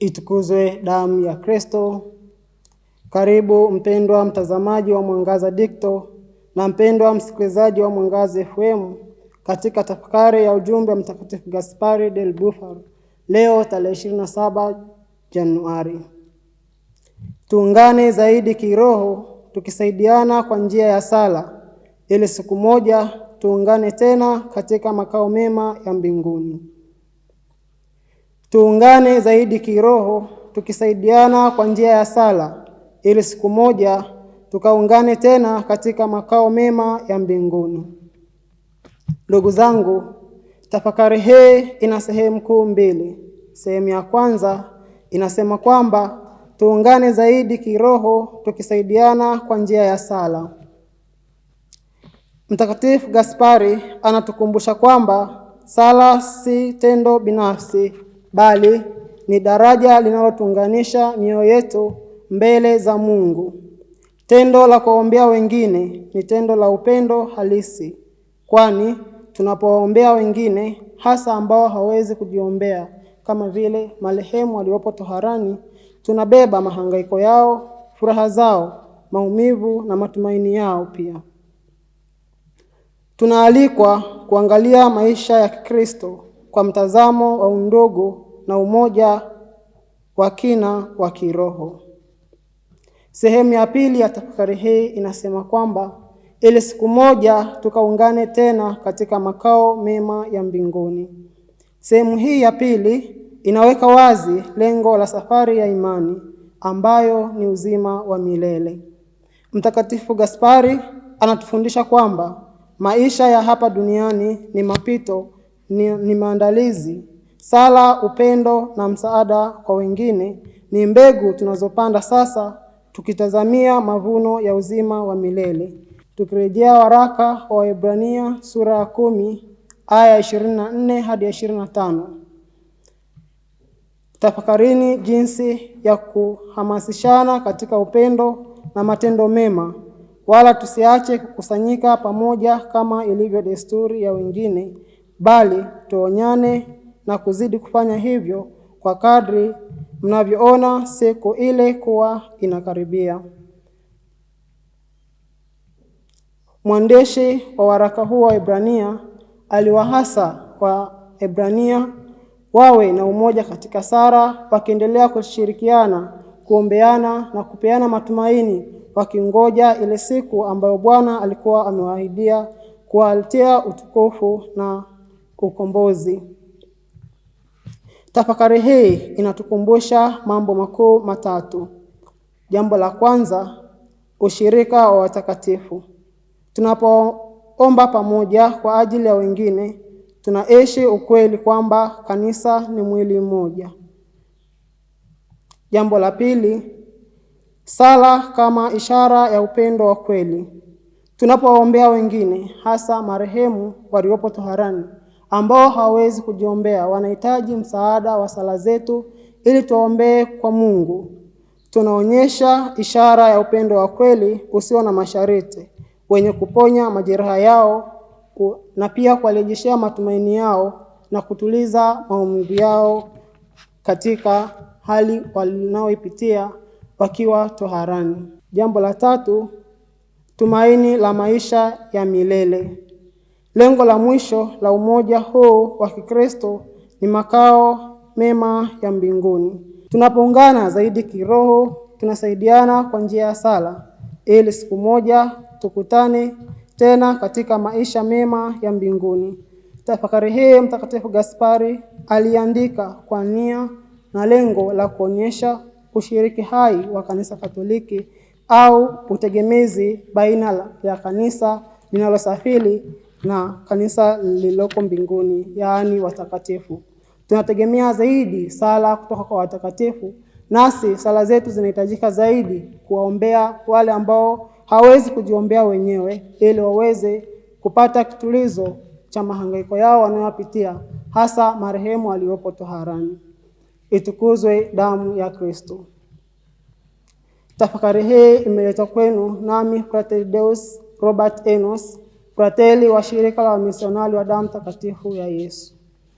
Itukuzwe damu ya Kristo. Karibu mpendwa mtazamaji wa Mwangaza Digital na mpendwa msikilizaji wa Mwangaza FM katika tafakari ya ujumbe wa Mtakatifu Gaspari del Bufalo leo tarehe 27 Januari. Tuungane zaidi kiroho tukisaidiana kwa njia ya sala ili siku moja tuungane tena katika makao mema ya mbinguni. Tuungane zaidi kiroho tukisaidiana kwa njia ya sala ili siku moja tukaungane tena katika makao mema ya mbinguni. Ndugu zangu, tafakari hii ina sehemu kuu mbili. Sehemu ya kwanza inasema kwamba tuungane zaidi kiroho tukisaidiana kwa njia ya sala. Mtakatifu Gaspari anatukumbusha kwamba sala si tendo binafsi, bali ni daraja linalotuunganisha mioyo yetu mbele za Mungu. Tendo la kuombea wengine ni tendo la upendo halisi, kwani tunapoombea wengine, hasa ambao hawezi kujiombea, kama vile marehemu waliopo toharani, tunabeba mahangaiko yao, furaha zao, maumivu na matumaini yao pia. Tunaalikwa kuangalia maisha ya Kristo kwa mtazamo wa undugu na umoja wa kina wa kiroho. Sehemu ya pili ya tafakari hii inasema kwamba ili siku moja tukaungane tena katika makao mema ya mbinguni. Sehemu hii ya pili inaweka wazi lengo la safari ya imani ambayo ni uzima wa milele. Mtakatifu Gaspari anatufundisha kwamba maisha ya hapa duniani ni mapito, ni maandalizi. Sala, upendo na msaada kwa wengine ni mbegu tunazopanda sasa, tukitazamia mavuno ya uzima wa milele. Tukirejea waraka wa Waebrania sura ya 10 aya 24 hadi 25. Tafakarini jinsi ya kuhamasishana katika upendo na matendo mema, wala tusiache kukusanyika pamoja kama ilivyo desturi ya wengine, bali tuonyane na kuzidi kufanya hivyo kwa kadri mnavyoona siku ile kuwa inakaribia. Mwandishi wa waraka huu wa Waebrania aliwahasa Waebrania wawe na umoja katika sala, wakiendelea kushirikiana, kuombeana na kupeana matumaini, wakingoja ile siku ambayo Bwana alikuwa amewaahidia kuwaletea utukufu na ukombozi. Tafakari hii inatukumbusha mambo makuu matatu. Jambo la kwanza, ushirika wa watakatifu. Tunapoomba pamoja kwa ajili ya wengine, tunaishi ukweli kwamba kanisa ni mwili mmoja. Jambo la pili, sala kama ishara ya upendo wa kweli. Tunapoombea wengine, hasa marehemu waliopo toharani, ambao hawawezi kujiombea, wanahitaji msaada wa sala zetu ili tuombee kwa Mungu. Tunaonyesha ishara ya upendo wa kweli usio na masharti, wenye kuponya majeraha yao na pia kuwarejeshea matumaini yao na kutuliza maumivu yao katika hali walinaoipitia wakiwa toharani. Jambo la tatu, tumaini la maisha ya milele. Lengo la mwisho la umoja huu wa Kikristo ni makao mema ya mbinguni. Tunapoungana zaidi kiroho, tunasaidiana kwa njia ya sala ili siku moja tukutane tena katika maisha mema ya mbinguni. Tafakari hii Mtakatifu Gaspari aliandika kwa nia na lengo la kuonyesha ushiriki hai wa Kanisa Katoliki au utegemezi baina ya kanisa linalosafiri na kanisa lililoko mbinguni, yaani watakatifu. Tunategemea zaidi sala kutoka kwa watakatifu, nasi sala zetu zinahitajika zaidi kuwaombea wale ambao hawezi kujiombea wenyewe, ili waweze kupata kitulizo cha mahangaiko yao wanayopitia, hasa marehemu waliopo toharani. Itukuzwe damu ya Kristo. Tafakari hii imeletwa kwenu nami Frater Deus Robert Enos, frateli wa shirika la wamisionari wa damu takatifu ya Yesu.